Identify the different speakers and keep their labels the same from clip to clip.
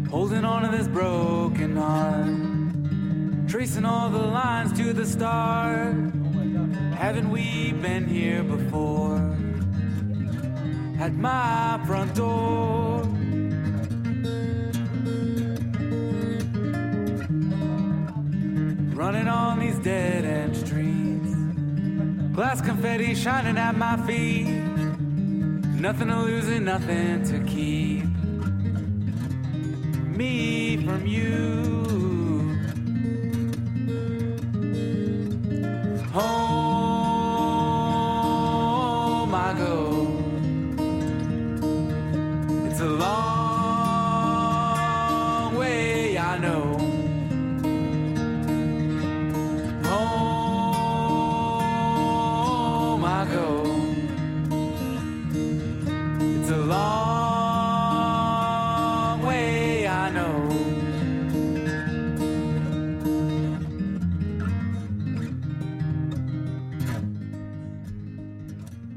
Speaker 1: Holding on to this broken heart, tracing all the lines to the start. Haven't we been here before? At my front door. Running on these dead-end streets, glass confetti shining at my feet. Nothing to lose and nothing to keep me from you. Home I go. It's a long way, I know. Home I go. It's a long way, I know.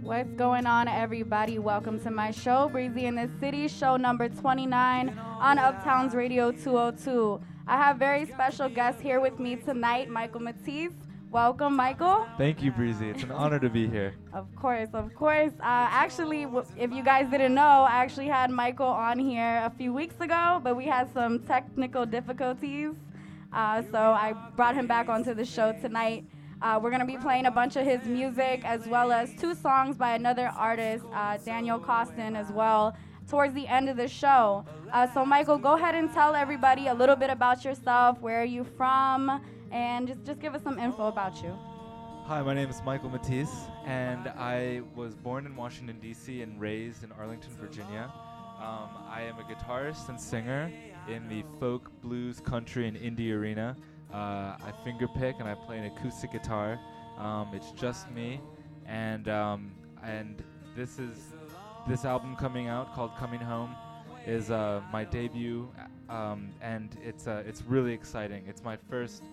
Speaker 2: What's going on, everybody? Welcome to my show, Breezy in the City, show number 29 on Uptown's Radio 202. I have very special guests here with me tonight, Michael Matisse. Welcome, Michael.
Speaker 3: Thank you, Breezy. It's an honor to be here.
Speaker 2: Of course, of course. Actually, if you guys didn't know, I actually had Michael on here a few weeks ago, but we had some technical difficulties. So I brought him back onto the show tonight. We're going to be playing a bunch of his music as well as 2 songs by another artist, Daniel Costin, as well, towards the end of the show. So, Michael, go ahead and tell everybody a little bit about yourself. Where are you from? And just give us some info about you.
Speaker 3: Hi, my name is Michael Matisse, and I was born in Washington, D.C. and raised in Arlington, Virginia. I am a guitarist and singer in the folk, blues, country, and indie arena. I fingerpick and I play an acoustic guitar. It's just me, and this album coming out called Coming Home is my debut, and it's really exciting. It's my first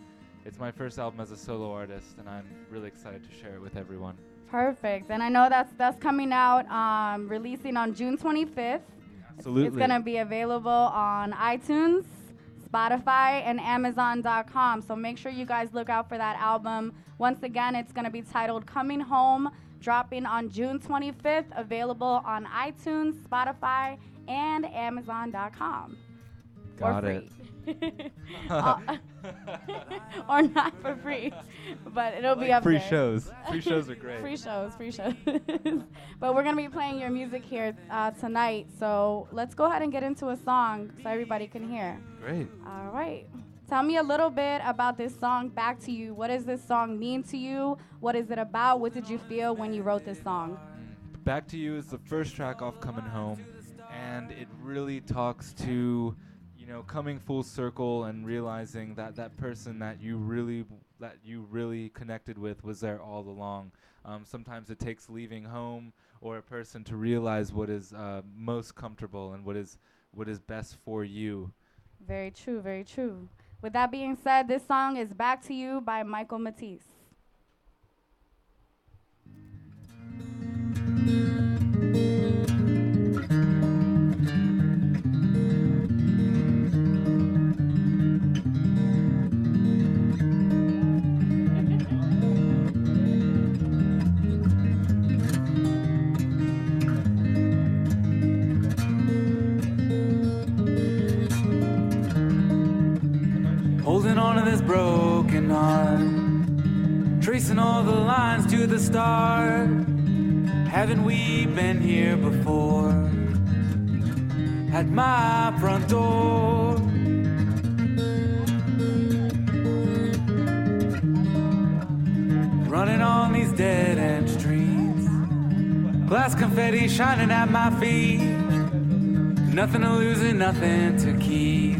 Speaker 3: album as a solo artist, and I'm really excited to share it with everyone.
Speaker 2: Perfect. And I know that's coming out, releasing on June 25th.
Speaker 3: Absolutely.
Speaker 2: It's going to be available on iTunes, Spotify, and Amazon.com. So make sure you guys look out for that album. Once again, it's going to be titled Coming Home, dropping on June 25th, available on iTunes, Spotify, and Amazon.com.
Speaker 3: Got it.
Speaker 2: Or not for free, but it'll be up
Speaker 3: free
Speaker 2: there.
Speaker 3: shows. Free shows are great.
Speaker 2: Free shows. But we're going to be playing your music here tonight, so let's go ahead and get into a song so everybody can hear.
Speaker 3: Great.
Speaker 2: All right. Tell me a little bit about this song, Back to You. What does this song mean to you? What is it about? What did you feel when you wrote this song?
Speaker 3: Back to You is the first track off Coming Home, and it really talks to, coming full circle and realizing that that person that you really connected with was there all along. Sometimes it takes leaving home or a person to realize what is most comfortable and what is best for you.
Speaker 2: Very true, very true. With that being said, this song is Back to You by Michael Matisse.
Speaker 1: Holding on to this broken heart, tracing all the lines to the start. Haven't we been here before? At my front door. Running on these dead-end streets, glass confetti shining at my feet. Nothing to lose and nothing to keep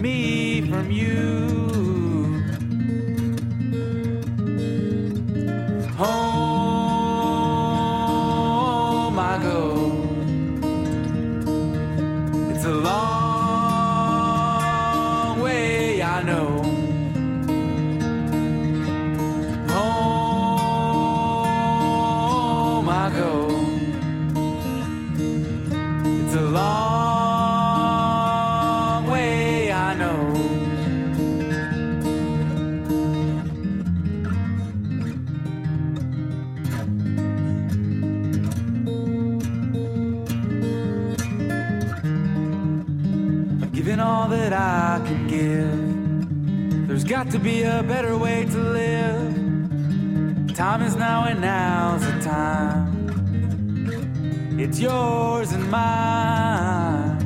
Speaker 1: me from you. Home I go. It's a long way, I know. Home I go. It's a long way, I know. I've given all that I can give. There's got to be a better way to live. Time is now and now's the time. It's yours and mine.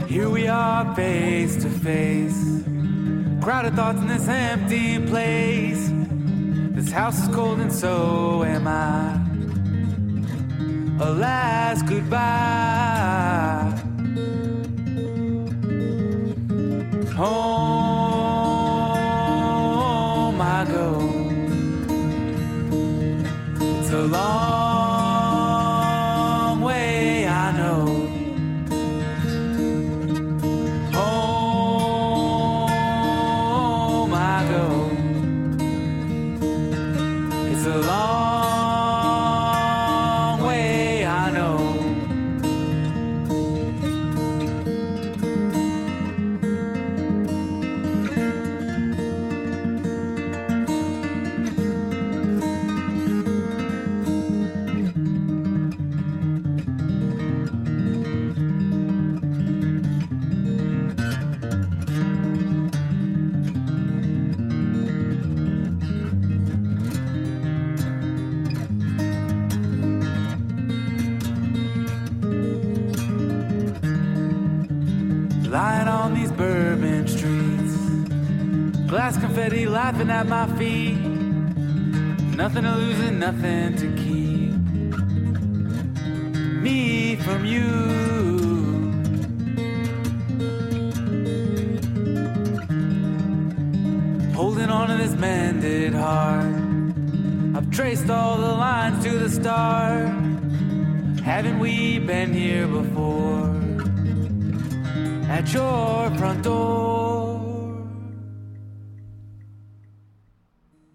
Speaker 1: Here we are face to face. Crowded thoughts in this empty place. This house is cold and so am I. A last goodbye. Home I go. It's a long way, I know. Home I go. It's a long way, I know. Lying on these bourbon streets, glass confetti laughing at my feet. Nothing to lose and nothing to keep me from you. Holding on to this mended heart, I've traced all the lines to the start. Haven't we been here before? At your front door.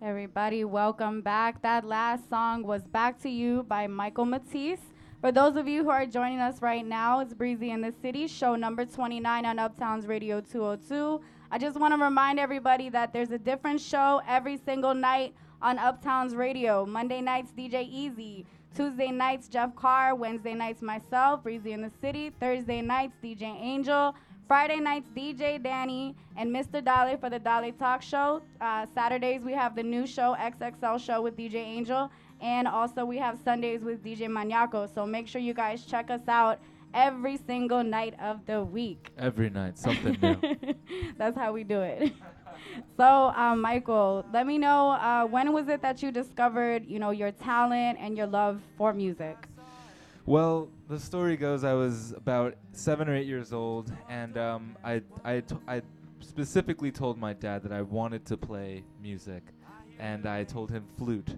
Speaker 2: Everybody, welcome back. That last song was Back to You by Michael Matisse. For those of you who are joining us right now, it's Breezy in the City, show number 29 on Uptown's Radio 202. I just want to remind everybody that there's a different show every single night on Uptown's Radio. Monday nights, DJ Easy. Tuesday nights, Jeff Carr. Wednesday nights, myself, Breezy in the City. Thursday nights, DJ Angel. Friday nights, DJ Danny and Mr. Dale for the Dale Talk Show. Saturdays, we have the new show, XXL Show with DJ Angel. And also, we have Sundays with DJ Maniaco. So make sure you guys check us out every single night of the week.
Speaker 3: Every night, something new.
Speaker 2: That's how we do it. So, Michael, let me know, when was it that you discovered, your talent and your love for music?
Speaker 3: Well, the story goes I was about 7 or 8 years old, and I specifically told my dad that I wanted to play music, and I told him flute.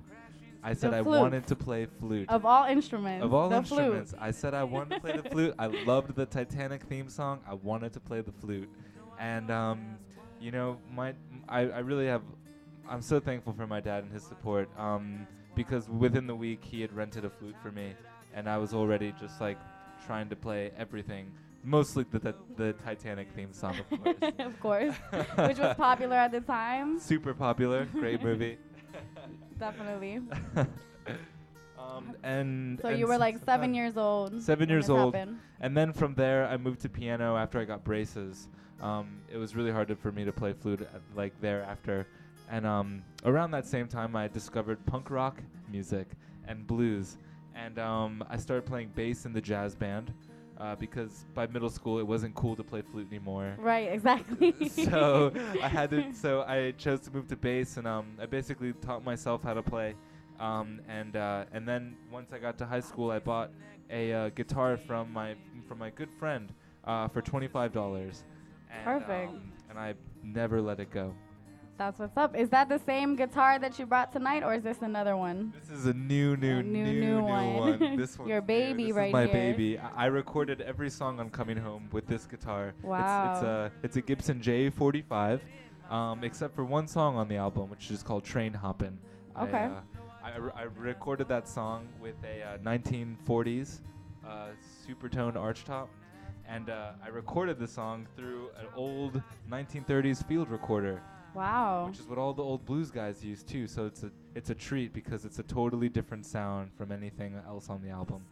Speaker 3: I said I wanted to play flute.
Speaker 2: Of all instruments.
Speaker 3: Of all
Speaker 2: the
Speaker 3: instruments.
Speaker 2: Flute.
Speaker 3: I said I wanted to play the flute. I loved the Titanic theme song. I wanted to play the flute. And, I really have, I'm so thankful for my dad and his support, because within the week he had rented a flute for me, and I was already just like trying to play everything. Mostly the Titanic theme song, of course.
Speaker 2: Of course. Which was popular at the time.
Speaker 3: Super popular. Great movie.
Speaker 2: Definitely.
Speaker 3: So
Speaker 2: you were like 7 years old.
Speaker 3: 7 years old.
Speaker 2: Happened.
Speaker 3: And then from there, I moved to piano after I got braces. It was really hard for me to play flute thereafter. And around that same time, I discovered punk rock music and blues. And I started playing bass in the jazz band. Because by middle school it wasn't cool to play flute anymore.
Speaker 2: Right, exactly.
Speaker 3: So I chose to move to bass, and I basically taught myself how to play. And then once I got to high school, I bought a guitar from my good friend for $25. And,
Speaker 2: Perfect.
Speaker 3: And I never let it go.
Speaker 2: That's what's up. Is that the same guitar that you brought tonight, or is this another one?
Speaker 3: This is a new one. This one.
Speaker 2: Your baby
Speaker 3: this
Speaker 2: right
Speaker 3: is my
Speaker 2: here.
Speaker 3: baby. I recorded every song on Coming Home with this guitar.
Speaker 2: Wow.
Speaker 3: It's a Gibson J45, except for one song on the album, which is called Train Hoppin'.
Speaker 2: Okay.
Speaker 3: I recorded that song with a 1940s Supertone archtop, and I recorded the song through an old 1930s field recorder.
Speaker 2: Wow.
Speaker 3: Which is what all the old blues guys use too. So it's a treat because it's a totally different sound from anything else on the album.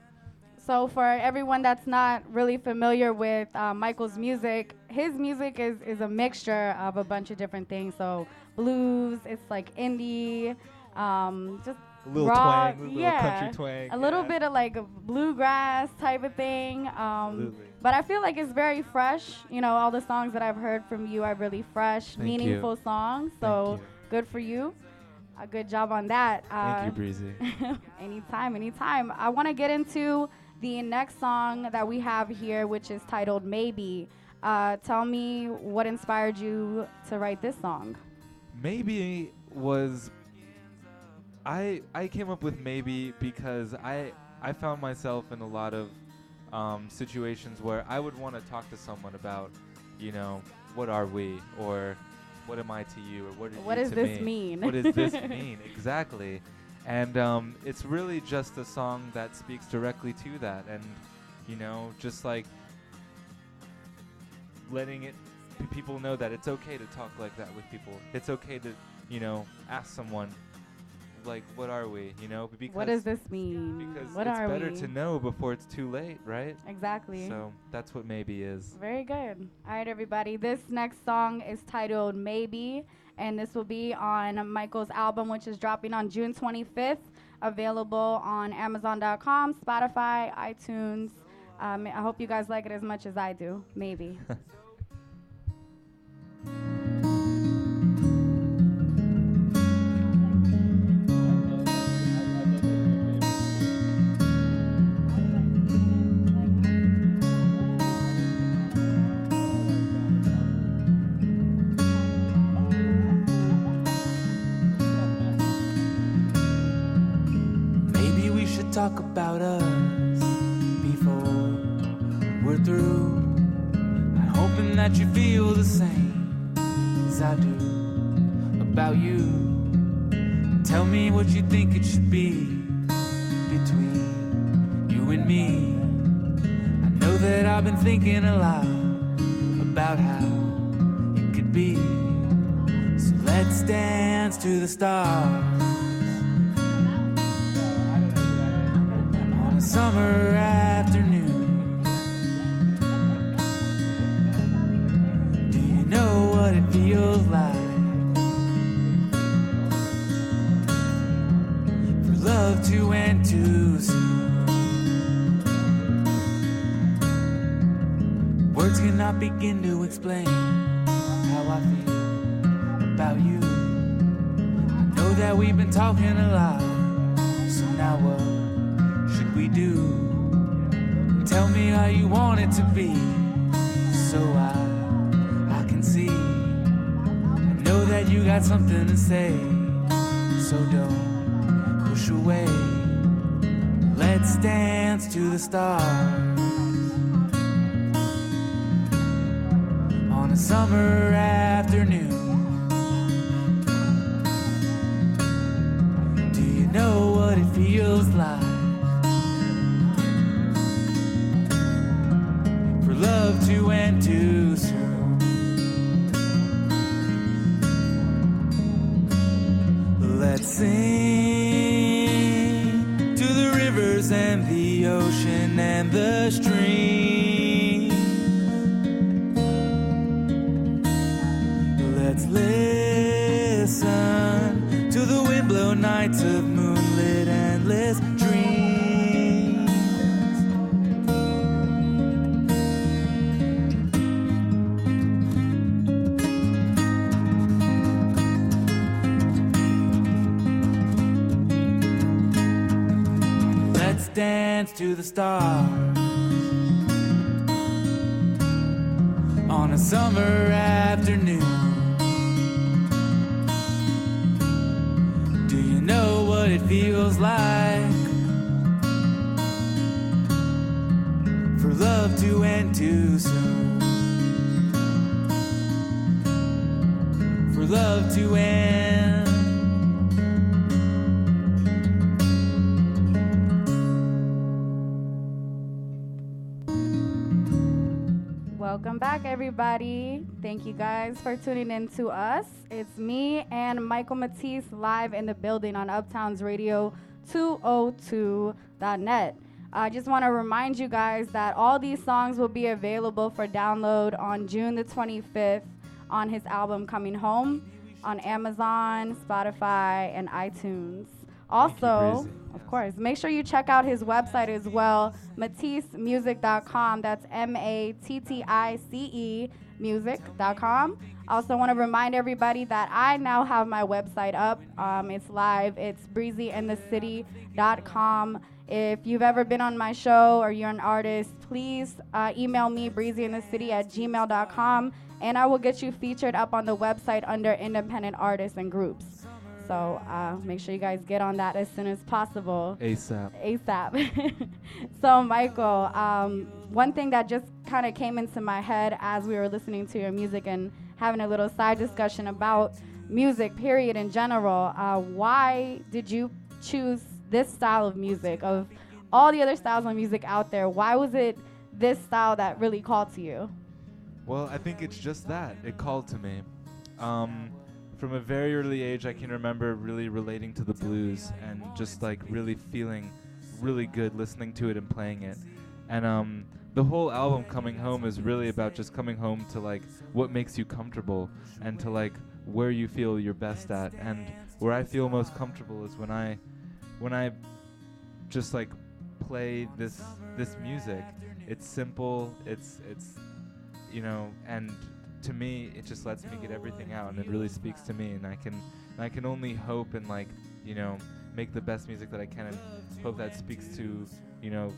Speaker 2: So for everyone that's not really familiar with Michael's music, his music is a mixture of a bunch of different things. So blues, it's like indie, just
Speaker 3: A little
Speaker 2: rock,
Speaker 3: twang, a little
Speaker 2: yeah,
Speaker 3: country twang.
Speaker 2: a little bit of like a bluegrass type of thing.
Speaker 3: Absolutely.
Speaker 2: But I feel like it's very fresh. You know, all the songs that I've heard from you are really fresh,
Speaker 3: Thank
Speaker 2: meaningful
Speaker 3: you.
Speaker 2: songs.
Speaker 3: Thank
Speaker 2: So
Speaker 3: you.
Speaker 2: good for you. A good job on that.
Speaker 3: Thank you, Breezy.
Speaker 2: Anytime. I want to get into the next song that we have here, which is titled Maybe. Tell me what inspired you to write this song.
Speaker 3: Maybe was I came up with Maybe because I found myself in a lot of situations where I would want to talk to someone about, you know, what are we, or what am I to you, or what are you
Speaker 2: does
Speaker 3: to
Speaker 2: this
Speaker 3: me?
Speaker 2: mean?
Speaker 3: What does this mean? Exactly. And it's really just a song that speaks directly to that, and you know, just like letting people know that it's okay to talk like that with people. It's okay to, you know, ask someone, like, what are we, you know? Because
Speaker 2: What does this mean?
Speaker 3: Because
Speaker 2: What
Speaker 3: it's
Speaker 2: are
Speaker 3: better
Speaker 2: we?
Speaker 3: to know before it's too late, right?
Speaker 2: Exactly.
Speaker 3: So that's what Maybe is.
Speaker 2: Very good. All right, everybody. This next song is titled Maybe, and this will be on Michael's album, which is dropping on June 25th, available on Amazon.com, Spotify, iTunes. I hope you guys like it as much as I do. Maybe.
Speaker 1: Maybe we should talk about us before we're through. I'm hoping that you feel the same as I do about you. Tell me what you think it should be between you and me. I know that I've been thinking a lot about how it could be. So let's dance to the stars on a summer afternoon. Do you know what it feels like for love to end too soon? Words cannot begin to explain how I feel about you. I know that we've been talking a lot, so now what should we do? Tell me how you want it to be, so I can see. I know that you got something to say, so don't push away. Let's dance to the stars on a summer afternoon. Do you know what it feels like for love to end too soon? Let's sing to the rivers and the ocean and the streams. Let's listen to the wind blow nights of moonlit endless dreams. Let's dance to the stars on a summer afternoon. Do you know what it feels like for love to end too soon? For love to end.
Speaker 2: Welcome back, everybody. Thank you guys for tuning in to us. It's me and Michael Matisse live in the building on Uptown's Radio 202.net. I just want to remind you guys that all these songs will be available for download on June the 25th on his album Coming Home on Amazon, Spotify, and iTunes. Also, of course, make sure you check out his website as well, matissemusic.com. That's MATTICE music.com. Also want to remind everybody that I now have my website up. It's live. It's breezyinthecity.com. If you've ever been on my show or you're an artist, please email me, breezyinthecity@gmail.com, and I will get you featured up on the website under independent artists and groups. So make sure you guys get on that as soon as possible. ASAP. So, Michael, one thing that just kind of came into my head as we were listening to your music and having a little side discussion about music, period, in general, why did you choose this style of music? Of all the other styles of music out there, why was it this style that really called to you?
Speaker 3: Well, I think it's just that. It called to me. From a very early age, I can remember really relating to the blues and just like really feeling really good listening to it and playing it. And the whole album Coming Home is really about just coming home to like what makes you comfortable and to like where you feel your best at. And where I feel most comfortable is when I just like play this music. It's simple, it's you know, and to me, it just lets me get everything out, and it really speaks to me, and I can only hope and like, you know, make the best music that I can, and hope that speaks to, you know,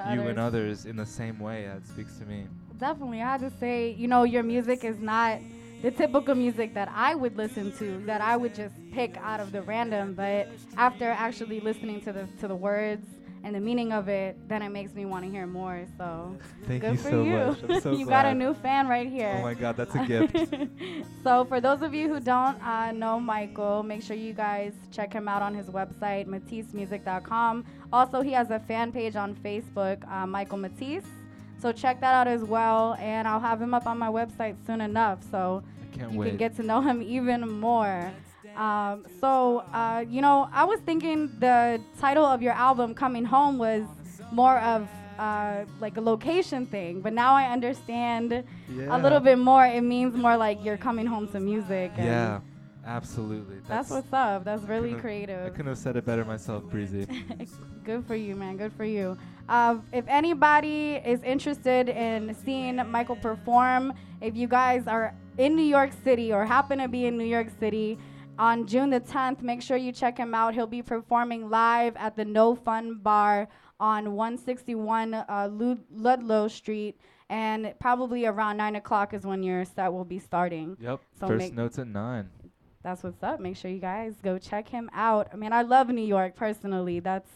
Speaker 3: you and others in the same way that speaks to me.
Speaker 2: Definitely, I had to say, you know, your music is not the typical music that I would listen to, that I would just pick out of the random, but after actually listening to the words and the meaning of it, then it makes me want to hear more. So
Speaker 3: Thank
Speaker 2: good
Speaker 3: you
Speaker 2: for
Speaker 3: so
Speaker 2: you.
Speaker 3: much. I'm so
Speaker 2: You
Speaker 3: glad.
Speaker 2: got a new fan right here.
Speaker 3: Oh my God, that's a gift.
Speaker 2: So for those of you who don't know Michael, make sure you guys check him out on his website, matissemusic.com. Also, he has a fan page on Facebook, Michael Matisse. So check that out as well, and I'll have him up on my website soon enough, so you can get to know him even more. You know, I was thinking the title of your album, Coming Home, was more of like a location thing, but now I understand a little bit more. It means more like you're coming home to music. And
Speaker 3: yeah, absolutely.
Speaker 2: That's what's up. That's really creative.
Speaker 3: I couldn't have said it better myself, Breezy.
Speaker 2: Good for you, man. Good for you. If anybody is interested in seeing Michael perform, if you guys are in New York City or happen to be in New York City, on June the 10th, make sure you check him out. He'll be performing live at the No Fun Bar on 161 Ludlow Street, and probably around 9 o'clock is when your set will be starting.
Speaker 3: Yep,
Speaker 2: So
Speaker 3: first notes at 9.
Speaker 2: That's what's up. Make sure you guys go check him out. I mean, I love New York personally. That's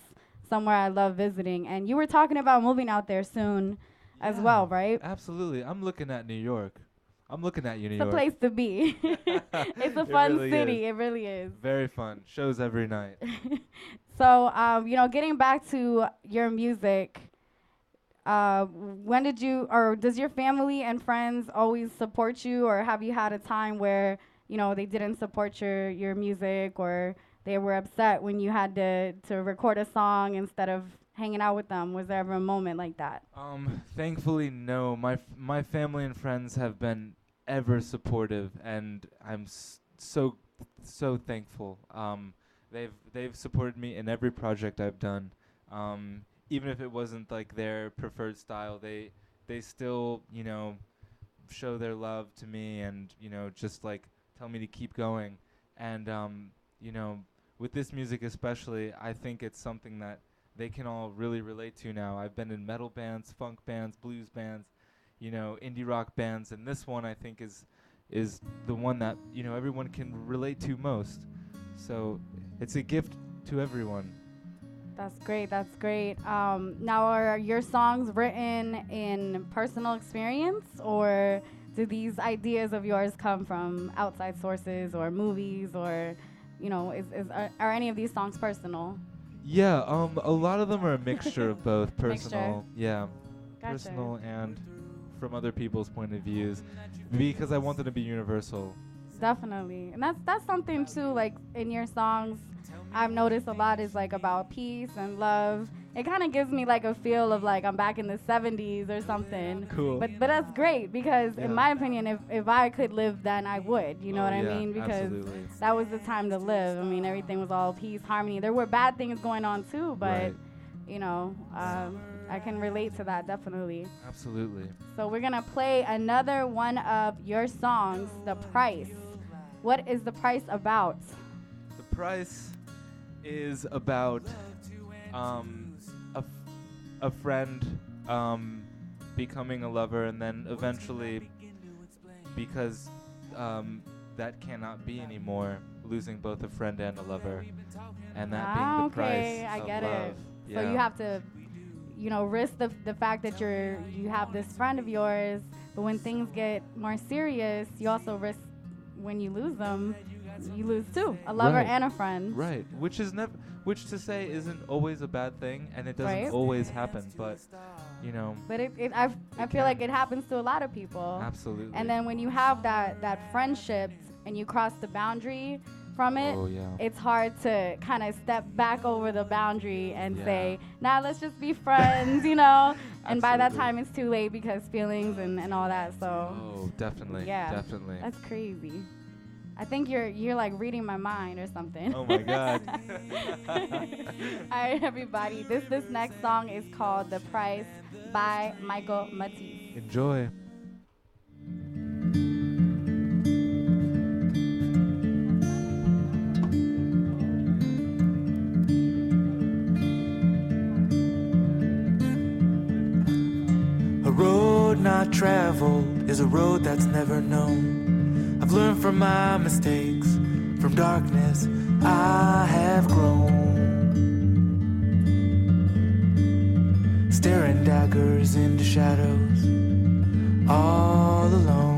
Speaker 2: somewhere I love visiting. And you were talking about moving out there soon as well, right?
Speaker 3: Absolutely. I'm looking at New York. I'm looking at you, New
Speaker 2: It's a
Speaker 3: York.
Speaker 2: place to be. It's a fun city. It really is.
Speaker 3: Very fun. Shows every night.
Speaker 2: So, you know, getting back to your music, when did you, or does your family and friends always support you, or have you had a time where, you know, they didn't support your music, or they were upset when you had to record a song instead of hanging out with them? Was there ever a moment like that?
Speaker 3: Thankfully, no. My family and friends have been ever supportive, and I'm so thankful. They've supported me in every project I've done. Even if it wasn't like their preferred style, they still, you know, show their love to me, and, you know, just like tell me to keep going. And you know, with this music especially, I think it's something that they can all really relate to now. I've been in metal bands, funk bands, blues bands, indie rock bands, and this one I think is the one that everyone can relate to most. So it's a gift to everyone.
Speaker 2: That's great. That's great. Now, are your songs written in personal experience, or do these ideas of yours come from outside sources or movies, or are any of these songs personal?
Speaker 3: Yeah, a lot of them are a mixture of both personal,
Speaker 2: Gotcha.
Speaker 3: personal and from other people's point of views, because I want them to be universal.
Speaker 2: Definitely. And that's something too, like in your songs I've noticed a lot is like about peace and love. It kind of gives me like a feel of like I'm back in the 70s or something.
Speaker 3: Cool.
Speaker 2: But that's great because in my opinion, if I could live then I would, you know what I mean? Because
Speaker 3: absolutely.
Speaker 2: that was the time to live. I mean, everything was all peace, harmony. There were bad things going on too, but I can relate to that definitely.
Speaker 3: Absolutely.
Speaker 2: So we're going to play another one of your songs, The Price. What is The Price about?
Speaker 3: The Price is about a friend becoming a lover, and then eventually, because that cannot be anymore, losing both a friend and a lover, and that being the price
Speaker 2: I
Speaker 3: of
Speaker 2: get
Speaker 3: love.
Speaker 2: it. So you have to, risk the fact that you have this friend of yours, but when things get more serious, you also risk when you lose them, you lose too, a lover and a friend.
Speaker 3: Right, which to say isn't always a bad thing, and it doesn't
Speaker 2: Right.
Speaker 3: always happen, but
Speaker 2: But I feel like it happens to a lot of people.
Speaker 3: Absolutely.
Speaker 2: And then when you have that friendship and you cross the boundary from it, it's hard to kind of step back over the boundary and say, nah, let's just be friends, And by that time it's too late because feelings and all that. So
Speaker 3: definitely.
Speaker 2: Yeah.
Speaker 3: Definitely.
Speaker 2: That's crazy. I think you're like reading my mind or something.
Speaker 3: Oh my God.
Speaker 2: All right, everybody. This next song is called The Price by Michael Matisse.
Speaker 3: Enjoy.
Speaker 1: A road not traveled is a road that's never known. I've learned from my mistakes, from darkness I have grown. Staring daggers into shadows, all alone.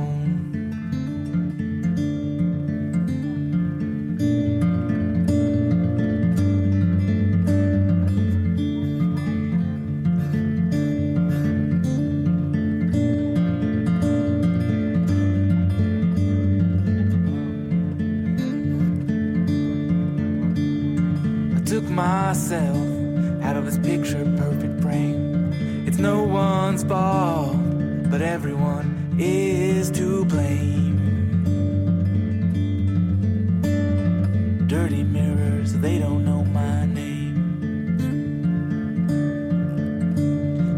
Speaker 1: Myself out of this picture perfect frame. It's no one's fault, but everyone is to blame. Dirty mirrors, they don't know my name.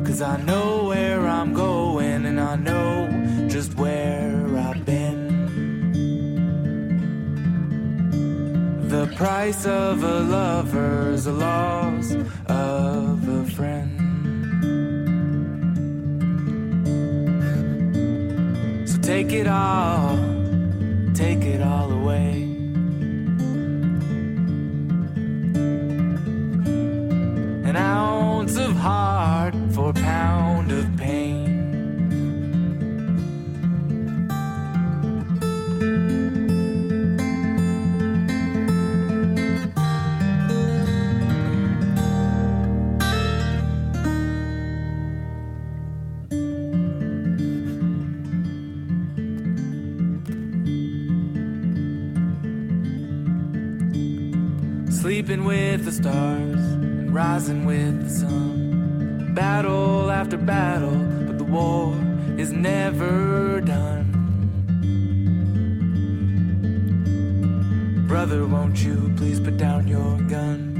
Speaker 1: 'Cause I know where I'm going and I know just where I've been. The price of a lover's a loss of a friend. So take it all away. An ounce of heart for a pound of pain. Sleeping with the stars and rising with the sun. Battle after battle, but the war is never done. Brother, won't you please put down your gun?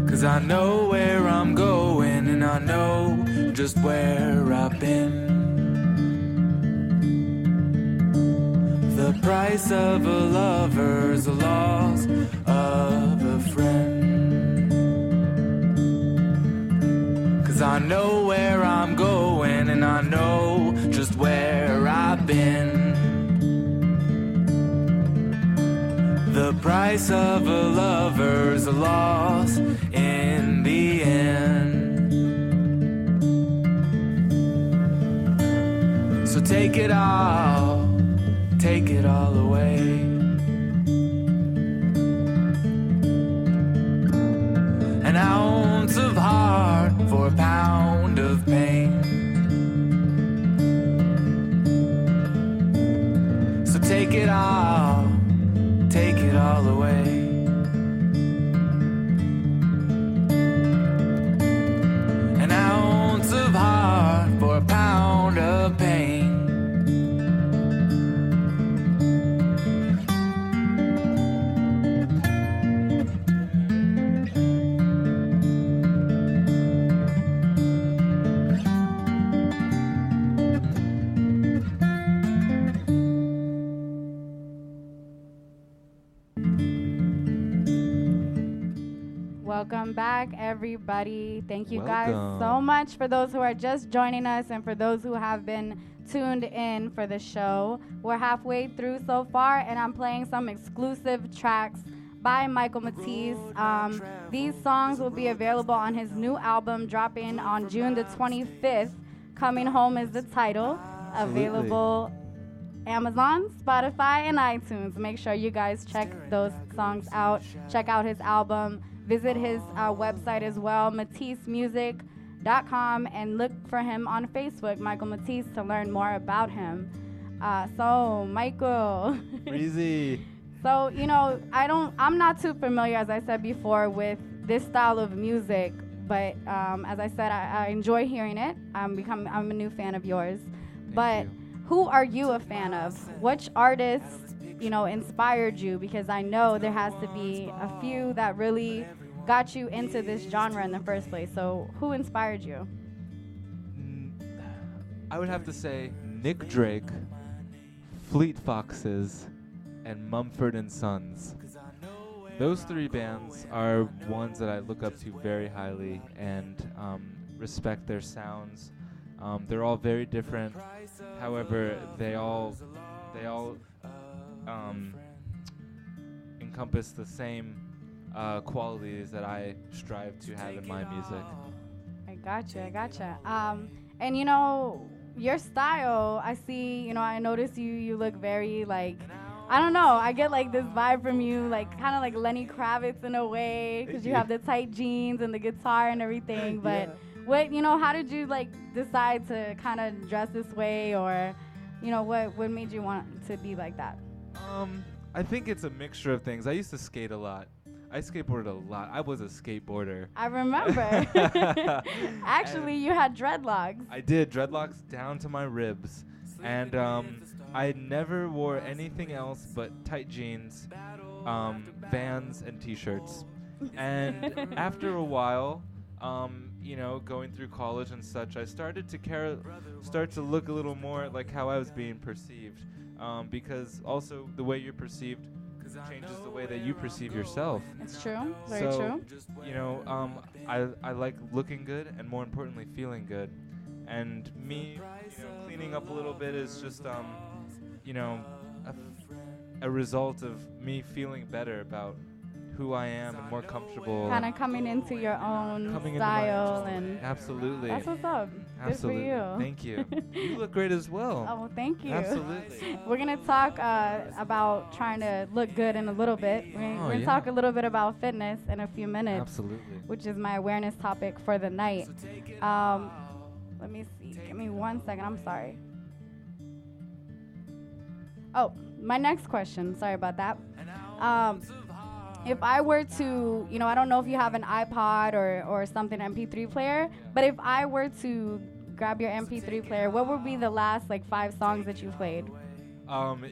Speaker 1: 'Cause I know where I'm going and I know just where I've been. The price of a lover's a loss of a friend. I know where I'm going, and I know just where I've been. The price of a lover's a loss in the end. So take it all away. An ounce of heart for a pound of pain. So take it all away. An ounce of heart for a pound of pain.
Speaker 2: Welcome back, everybody. Thank you guys
Speaker 3: Welcome.
Speaker 2: so much for those who are just joining us and for those who have been tuned in for the show. We're halfway through so far, and I'm playing some exclusive tracks by Michael Matisse. These songs will be available on his new album dropping on June the 25th. Coming Home is the title.
Speaker 3: Absolutely.
Speaker 2: Available Amazon, Spotify, and iTunes. Make sure you guys check those songs out. Check out his album. Visit his website as well, matissemusic.com, and look for him on Facebook, Michael Matisse, to learn more about him. So, Michael.
Speaker 3: Breezy.
Speaker 2: So, you know, I'm not too familiar, as I said before, with this style of music, but as I said, I enjoy hearing it. I'm a new fan of yours. But
Speaker 3: you.
Speaker 2: who are you a fan of? Which artists, you know, inspired you? Because I know there has to be a few that really got you into this genre in the first place. So who inspired you?
Speaker 3: I would have to say Nick Drake, Fleet Foxes, and Mumford and Sons. Those three bands are ones that I look up to very highly and respect their sounds. They're all very different. However, they all encompass the same qualities that I strive to have in my music.
Speaker 2: I gotcha. And you know, your style, I see, you know, I notice you look very like, I don't know, I get like this vibe from you, like kind of like Lenny Kravitz in a way, because you have the tight jeans and the guitar and everything. But what, you know, how did you like decide to kind of dress this way, or, you know, what made you want to be like that?
Speaker 3: I think it's a mixture of things. I used to skate a lot. I skateboarded a lot. I was a skateboarder.
Speaker 2: I remember. Actually, you had dreadlocks.
Speaker 3: I did, dreadlocks down to my ribs. And I never wore anything else but tight jeans, Vans, and T-shirts. And after a while, you know, going through college and such, I started to start to look a little more like how I was being perceived. Because also the way you're perceived changes the way that you perceive yourself.
Speaker 2: It's true. Very true.
Speaker 3: You know, I like looking good and more importantly feeling good. And me, you know, cleaning up a little bit is just, you know, a result of me feeling better about who I am and more comfortable.
Speaker 2: Kind of coming into your own style and.
Speaker 3: Absolutely.
Speaker 2: That's what's up.
Speaker 3: Absolutely.
Speaker 2: Good for you.
Speaker 3: Thank you. You look great as well.
Speaker 2: Oh, well, thank you.
Speaker 3: Absolutely.
Speaker 2: We're going to talk about trying to look good in a little bit. We're going to talk a little bit about fitness in a few minutes.
Speaker 3: Absolutely.
Speaker 2: Which is my awareness topic for the night. Let me see. Give me 1 second. I'm sorry. Oh, my next question. Sorry about that. If I were to, you know, I don't know if you have an iPod or something, MP3 player, but if I were to grab your MP3 player, what would be the last, like, 5 songs that you played?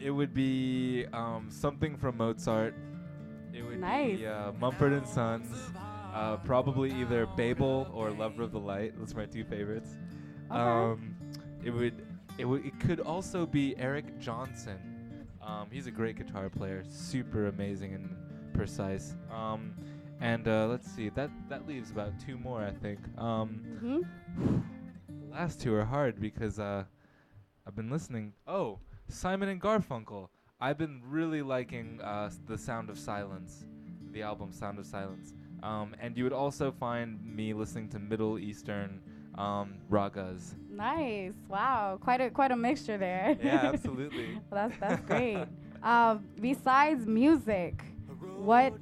Speaker 3: It would be something from Mozart. It would be Mumford and Sons. Probably either Babel or Lover of the Light. Those are my 2 favorites.
Speaker 2: Okay.
Speaker 3: It could also be Eric Johnson. He's a great guitar player, super amazing and precise. And let's see, that leaves about 2 more, I think.
Speaker 2: Hmm.
Speaker 3: The last 2 are hard because I've been listening. Oh, Simon and Garfunkel. I've been really liking the Sound of Silence, the album Sound of Silence. And you would also find me listening to Middle Eastern ragas.
Speaker 2: Nice. Wow. Quite a mixture there.
Speaker 3: Yeah, absolutely.
Speaker 2: Well, that's great. Besides music, what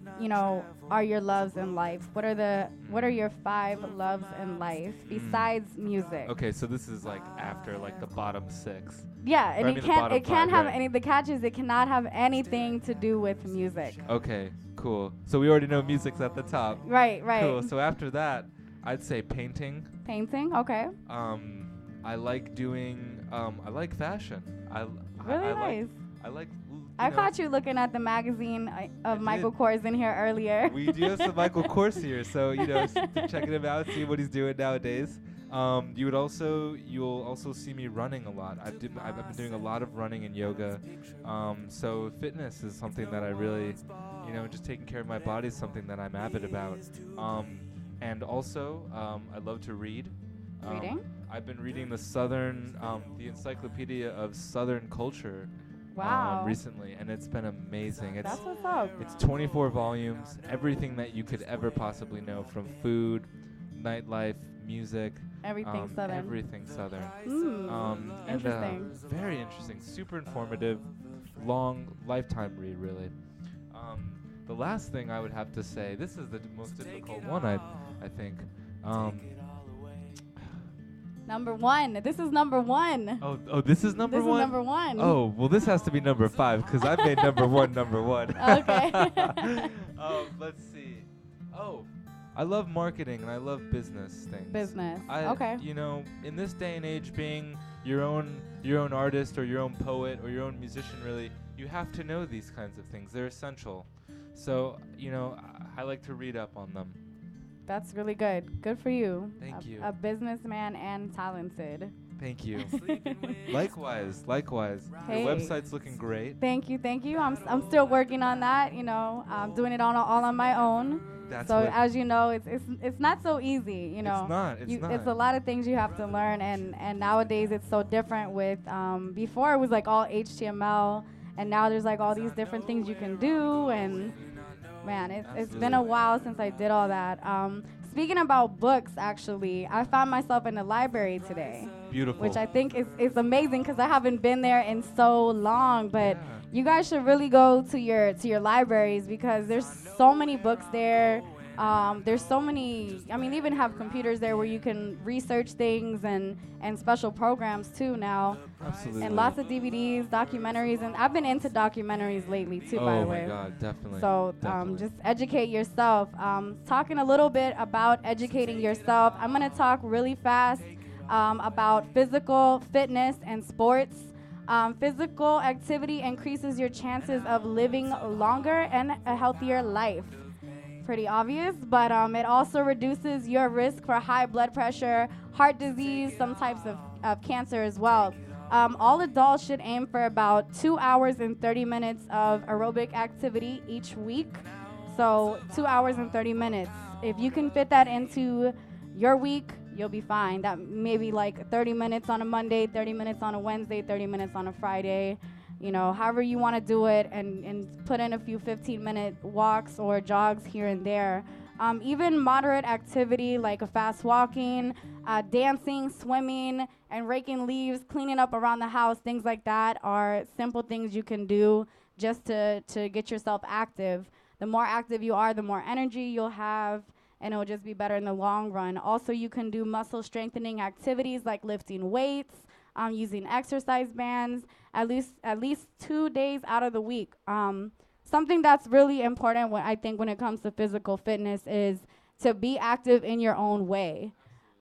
Speaker 2: are your loves in life? What are your 5 loves in life besides music?
Speaker 3: Okay, so this is like after like the bottom 6.
Speaker 2: Yeah, and
Speaker 3: Or I
Speaker 2: it
Speaker 3: mean the
Speaker 2: can't
Speaker 3: bottom
Speaker 2: it can't
Speaker 3: 5,
Speaker 2: have
Speaker 3: right?
Speaker 2: any. The catch is it cannot have anything to do with music.
Speaker 3: Okay, cool. So we already know music's at the top.
Speaker 2: Right.
Speaker 3: Cool. So after that, I'd say painting.
Speaker 2: Painting. Okay.
Speaker 3: I like doing. I like fashion.
Speaker 2: Really
Speaker 3: I
Speaker 2: nice.
Speaker 3: I like.
Speaker 2: I caught you looking at the magazine of Michael
Speaker 3: did.
Speaker 2: Kors in here earlier.
Speaker 3: We do have some Michael Kors here, so checking him out, see what he's doing nowadays. You'll also see me running a lot. I've been doing a lot of running and yoga. So fitness is something that I really, just taking care of my body is something that I'm avid about. And also, I love to read.
Speaker 2: Reading?
Speaker 3: I've been reading the Encyclopedia of Southern Culture.
Speaker 2: Wow.
Speaker 3: Recently, and it's been amazing.
Speaker 2: That's what's up.
Speaker 3: It's 24 volumes, everything that you could ever possibly know, from food, nightlife, music,
Speaker 2: Everything Southern.
Speaker 3: Everything Southern.
Speaker 2: Interesting.
Speaker 3: Very interesting, super informative, long lifetime read, really. The last thing I would have to say, this is the most difficult one, I think.
Speaker 2: Number 1. This is number 1.
Speaker 3: Oh, this is number 1?
Speaker 2: This is number 1.
Speaker 3: Oh, well, this has to be number 5 because I made number 1 number 1.
Speaker 2: Okay.
Speaker 3: Let's see. Oh, I love marketing and I love business things.
Speaker 2: Business.
Speaker 3: I,
Speaker 2: Okay.
Speaker 3: In this day and age, being your own artist or your own poet or your own musician, really, you have to know these kinds of things. They're essential. So, I like to read up on them.
Speaker 2: That's really good. Good for you.
Speaker 3: Thank you.
Speaker 2: A businessman and talented.
Speaker 3: Thank you. Likewise.
Speaker 2: Hey.
Speaker 3: Your website's looking great.
Speaker 2: Thank you. I'm still working on that. I'm doing it all on my own.
Speaker 3: That's
Speaker 2: so
Speaker 3: what
Speaker 2: as you know, it's not so easy.
Speaker 3: It's not.
Speaker 2: It's a lot of things you have to learn, and nowadays it's so different. With before it was like all HTML, and now there's like all these different things you can do, and man, it's been a while since I did all that. Speaking about books, actually, I found myself in the library today.
Speaker 3: Beautiful.
Speaker 2: Which I think is amazing because I haven't been there in so long. But
Speaker 3: Yeah.
Speaker 2: you guys should really go to your libraries because there's so many books there. There's so many. I mean, they even have computers there where you can research things and special programs too now.
Speaker 3: Absolutely.
Speaker 2: And lots of DVDs, documentaries, and I've been into documentaries lately too, by the way.
Speaker 3: Oh my God, definitely.
Speaker 2: So
Speaker 3: Definitely.
Speaker 2: just educate yourself. Talking a little bit about educating yourself, I'm going to talk really fast about physical fitness and sports. Physical activity increases your chances of living longer and a healthier life. Pretty obvious, but it also reduces your risk for high blood pressure, heart disease, some types of cancer as well. All adults should aim for about 2 hours and 30 minutes of aerobic activity each week. So 2 hours and 30 minutes. If you can fit that into your week, you'll be fine. That maybe like 30 minutes on a Monday, 30 minutes on a Wednesday, 30 minutes on a Friday. However you want to do it, and put in a few 15-minute walks or jogs here and there. Even moderate activity like a fast walking, dancing, swimming, and raking leaves, cleaning up around the house, things like that are simple things you can do just to get yourself active. The more active you are, the more energy you'll have, and it'll just be better in the long run. Also, you can do muscle strengthening activities like lifting weights, using exercise bands at least 2 days out of the week. Something that's really important when it comes to physical fitness is to be active in your own way.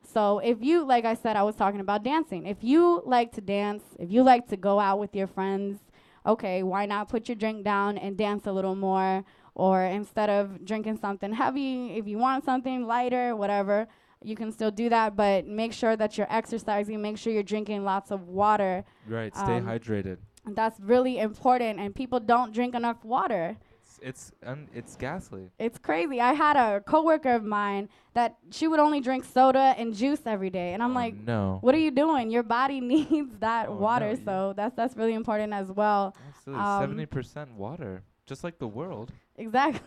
Speaker 2: So if you, like I said, I was talking about dancing. If you like to dance, if you like to go out with your friends, okay, why not put your drink down and dance a little more? Or instead of drinking something heavy, if you want something lighter, whatever, you can still do that, but make sure that you're exercising, make sure you're drinking lots of water.
Speaker 3: Right, stay hydrated.
Speaker 2: And that's really important, and people don't drink enough water.
Speaker 3: it's ghastly.
Speaker 2: It's crazy. I had a coworker of mine that she would only drink soda and juice every day, and I'm
Speaker 3: Oh,
Speaker 2: like,
Speaker 3: no.
Speaker 2: what are you doing? Your body needs that
Speaker 3: Oh,
Speaker 2: water,
Speaker 3: no,
Speaker 2: so that's really important as well.
Speaker 3: Absolutely. 70% water, just like the world.
Speaker 2: Exactly.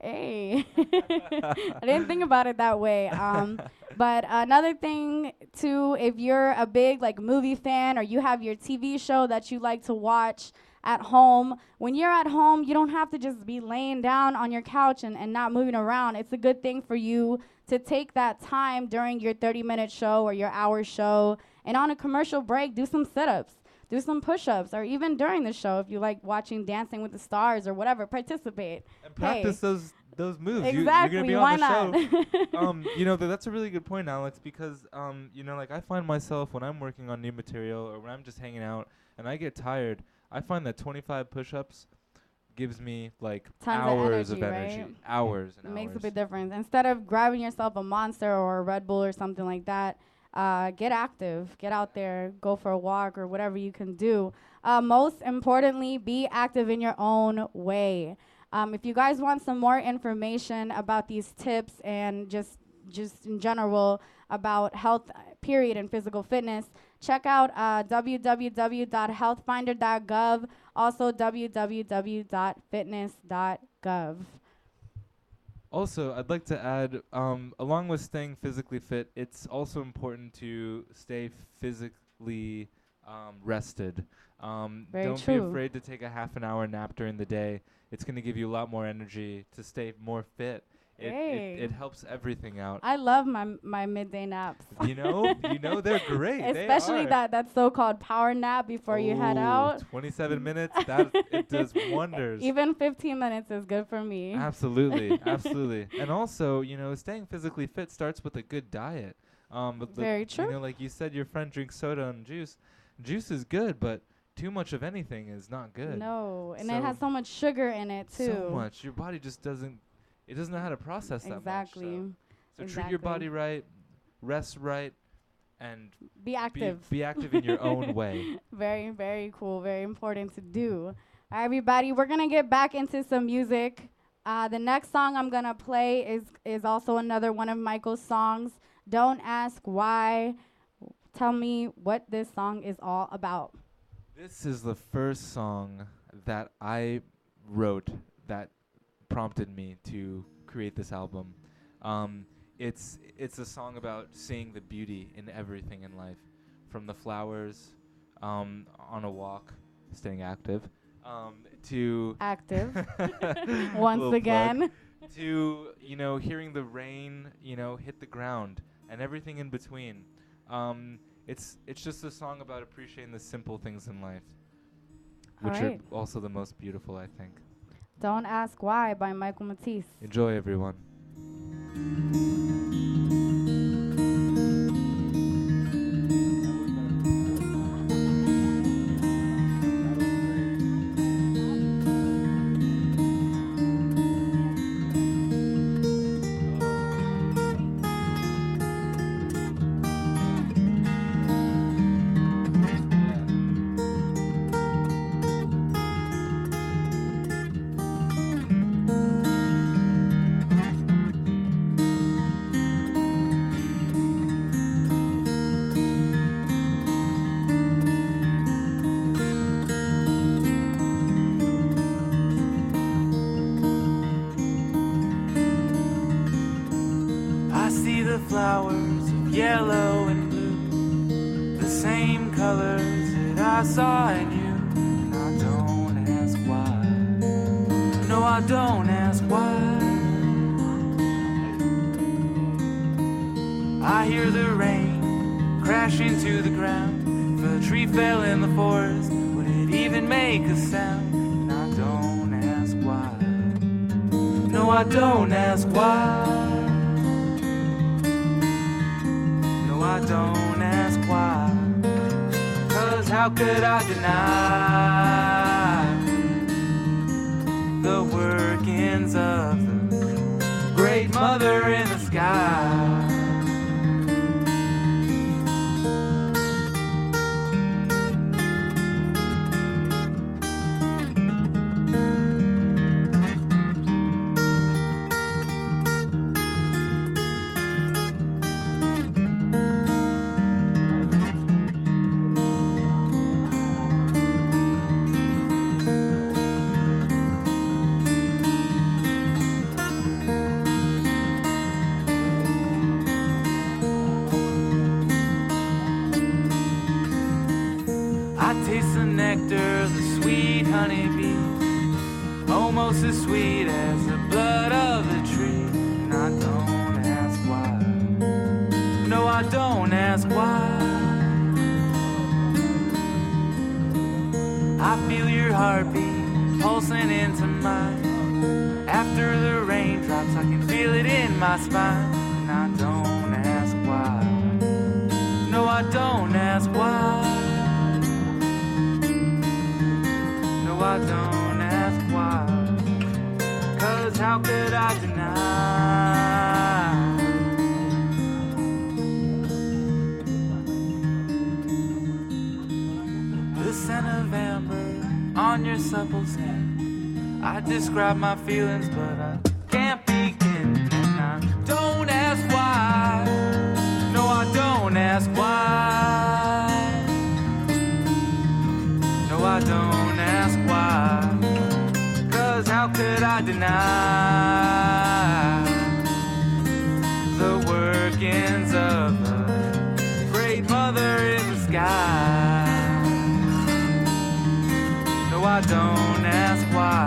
Speaker 2: Hey, I didn't think about it that way. But another thing too, if you're a big like movie fan or you have your TV show that you like to watch at home, when you're at home, you don't have to just be laying down on your couch and not moving around. It's a good thing for you to take that time during your 30-minute show or your hour show, and on a commercial break, do some sit-ups. Do some push-ups, or even during the show, if you like watching Dancing with the Stars or whatever, participate.
Speaker 3: And practice those moves.
Speaker 2: Exactly.
Speaker 3: You're gonna be
Speaker 2: Why
Speaker 3: on the
Speaker 2: not?
Speaker 3: show. You know, that's a really good point, Alex, because you know, like I find myself when I'm working on new material or when I'm just hanging out and I get tired, I find that 25 push-ups gives me like
Speaker 2: Tons
Speaker 3: hours
Speaker 2: of energy, right?
Speaker 3: hours and
Speaker 2: It makes a
Speaker 3: hours.
Speaker 2: big difference. Instead of grabbing yourself a Monster or a Red Bull or something like that, get active. Get out there. Go for a walk or whatever you can do. Most importantly, be active in your own way. If you guys want some more information about these tips and just in general about health, period, and physical fitness, check out www.healthfinder.gov, also www.fitness.gov.
Speaker 3: Also, I'd like to add, along with staying physically fit, it's also important to stay physically rested.
Speaker 2: Very
Speaker 3: don't
Speaker 2: true.
Speaker 3: be afraid to take a half an hour nap during the day. It's going to give you a lot more energy to stay more fit. It helps everything out.
Speaker 2: I love my midday naps.
Speaker 3: You know they're great.
Speaker 2: Especially
Speaker 3: they are.
Speaker 2: that so-called power nap before you head out.
Speaker 3: 27 minutes, it does wonders.
Speaker 2: Even 15 minutes is good for me.
Speaker 3: Absolutely, absolutely. And also, you know, staying physically fit starts with a good diet.
Speaker 2: Very true.
Speaker 3: You know, like you said, your friend drinks soda and juice. Juice is good, but too much of anything is not good.
Speaker 2: No, and
Speaker 3: So
Speaker 2: it has so much sugar in it too.
Speaker 3: So much. Your body just doesn't know how to process that much.
Speaker 2: Exactly.
Speaker 3: So treat your body right, rest right, and
Speaker 2: be active.
Speaker 3: Be active in your own way.
Speaker 2: Very, very cool. Very important to do. All right, everybody, we're gonna get back into some music. The next song I'm gonna play is also another one of Michael's songs. Don't Ask Why. Tell me what this song is all about.
Speaker 3: This is the first song that I wrote that prompted me to create this album. It's a song about seeing the beauty in everything in life, from the flowers, on a walk, staying active, to
Speaker 2: active once again,
Speaker 3: to hearing the rain hit the ground and everything in between. It's just a song about appreciating the simple things in life, which are also the most beautiful, I think.
Speaker 2: Don't Ask Why by Michael Matisse.
Speaker 3: Enjoy, everyone.
Speaker 1: Flowers of yellow and blue, the same colors that I saw in you. And I don't ask why. No, I don't ask why. I hear the rain crash into the ground. If a tree fell in the forest, would it even make a sound? And I don't ask why. No, I don't ask why. I don't ask why, 'cause how could I deny the workings of the great mother in the sky? taste the nectar of the sweet honeybee, almost as sweet as the blood of the tree. And I don't ask why. No, I don't ask why. I feel your heartbeat pulsing into mine. After the raindrops, I can feel it in my spine. And I don't ask why. No, I don't ask why. No, I don't ask why. 'Cause how could I deny the scent of amber on your supple skin? I describe my feelings, but I can't begin. And I don't ask why. No, I don't ask why. No, I don't ask why. 'Cause how could I deny the workings of the great mother in the sky? No, I don't ask why.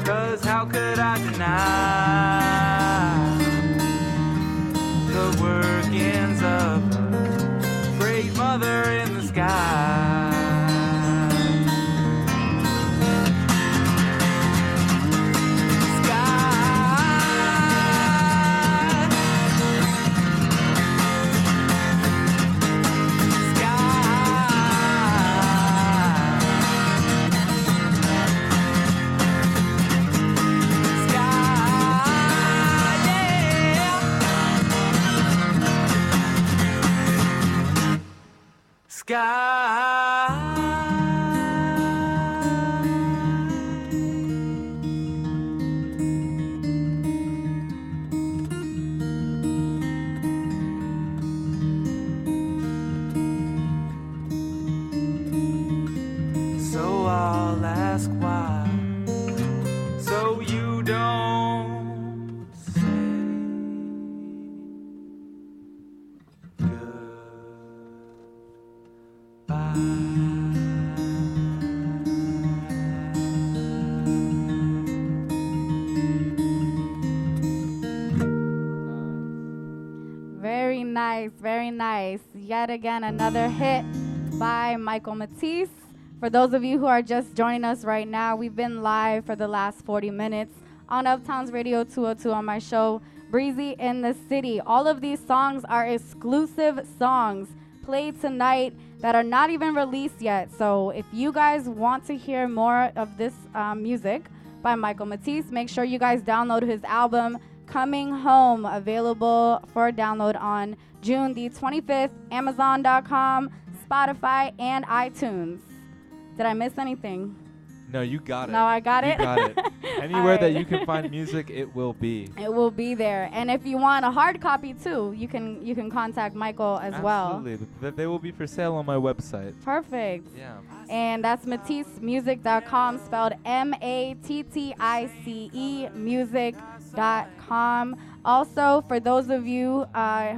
Speaker 1: 'Cause how could I deny the workings of the great mother in the sky? So I'll ask why, so you don't say
Speaker 2: Very nice, very nice. Yet again, another hit by Michael Matisse. For those of you who are just joining us right now, we've been live for the last 40 minutes on Uptown's Radio 202 on my show, Breezy in the City. All of these songs are exclusive songs played tonight that are not even released yet. So if you guys want to hear more of this music by Michael Matisse, make sure you guys download his album, Coming Home, available for download on June the 25th, Amazon.com, Spotify, and iTunes. Did I miss anything?
Speaker 3: No, you got it.
Speaker 2: No, I got it?
Speaker 3: You got it. Anywhere that
Speaker 2: Alright.
Speaker 3: you can find music, it will be.
Speaker 2: It will be there. And if you want a hard copy too, you can contact Michael as well.
Speaker 3: Absolutely. They will be for sale on my website.
Speaker 2: Perfect.
Speaker 3: Yeah.
Speaker 2: And that's MatisseMusic.com, spelled MATTICE music.com. Also, for those of you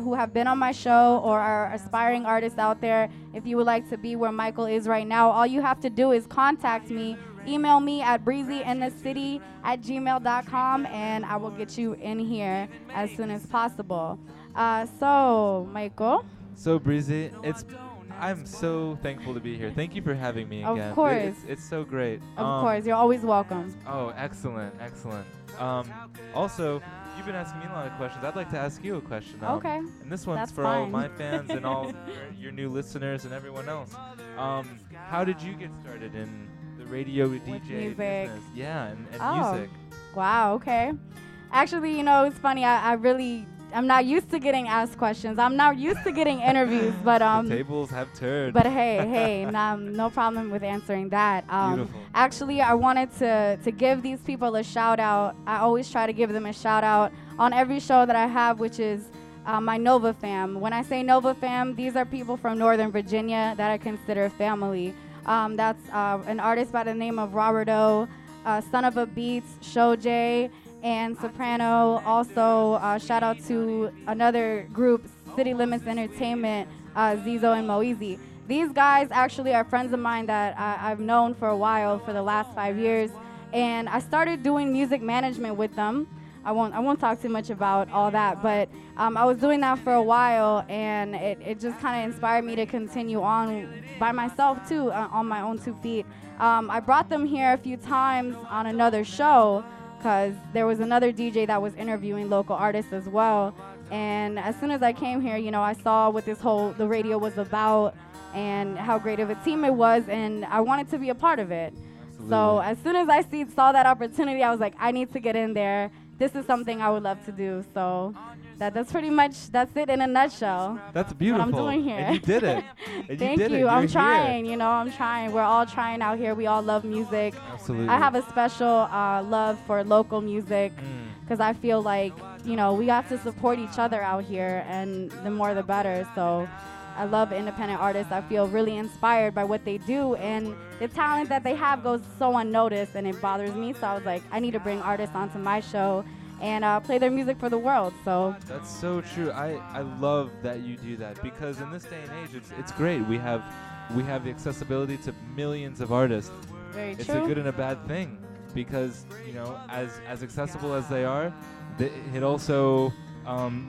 Speaker 2: who have been on my show or are aspiring artists out there, if you would like to be where Michael is right now, all you have to do is contact me. Email me at breezyinthecity@gmail.com, and I will get you in here as soon as possible. So, Michael.
Speaker 3: So Breezy, I'm so thankful to be here. Thank you for having me
Speaker 2: Of
Speaker 3: again.
Speaker 2: course.
Speaker 3: It's so great.
Speaker 2: Of course, you're always welcome.
Speaker 3: Oh, excellent, excellent. Also, you've been asking me a lot of questions. I'd like to ask you a question.
Speaker 2: Okay.
Speaker 3: And this one's
Speaker 2: That's
Speaker 3: for all of
Speaker 2: fine.
Speaker 3: my fans and all your new listeners and everyone else. How did you get started in the radio DJ
Speaker 2: music.
Speaker 3: business? Yeah, and
Speaker 2: Oh.
Speaker 3: music.
Speaker 2: Wow, okay. Actually, it's funny. I'm not used to getting asked questions. I'm not used to getting interviews, but
Speaker 3: The tables have turned.
Speaker 2: But hey, no problem with answering that.
Speaker 3: Beautiful.
Speaker 2: Actually, I wanted to give these people a shout out. I always try to give them a shout out on every show that I have, which is my Nova fam. When I say Nova fam, these are people from Northern Virginia that I consider family. That's an artist by the name of Robert O, Son of a Beats, Show J, and Soprano. Also, shout out to another group, City Limits Entertainment, Zizo and Moeezy. these guys actually are friends of mine that I've known for a while, for the last 5 years, and I started doing music management with them. I won't talk too much about all that, but I was doing that for a while, and it just kind of inspired me to continue on by myself too, on my own 2 feet. I brought them here a few times on another show because there was another DJ that was interviewing local artists as well. And as soon as I came here, you know, I saw what the radio was about and how great of a team it was, and I wanted to be a part of it.
Speaker 3: Absolutely.
Speaker 2: So as soon as I saw that opportunity, I was like, I need to get in there. This is something I would love to do. So that's it in a nutshell.
Speaker 3: That's beautiful.
Speaker 2: What I'm doing here.
Speaker 3: And you did it. And
Speaker 2: Thank
Speaker 3: you. Did it.
Speaker 2: you.
Speaker 3: You're
Speaker 2: I'm
Speaker 3: here.
Speaker 2: trying. You know, I'm trying. We're all trying out here. We all love music.
Speaker 3: Absolutely.
Speaker 2: I have a special love for local music because I feel like, you know, we have to support each other out here, and the more the better. So I love independent artists. I feel really inspired by what they do, and the talent that they have goes so unnoticed, and it bothers me. So I was like, I need to bring artists onto my show and play their music for the world. So
Speaker 3: that's so true. I love that you do that, because in this day and age, it's great. We have the accessibility to millions of artists.
Speaker 2: very
Speaker 3: It's
Speaker 2: true.
Speaker 3: a good and a bad thing, because, you know, as accessible as they are, it also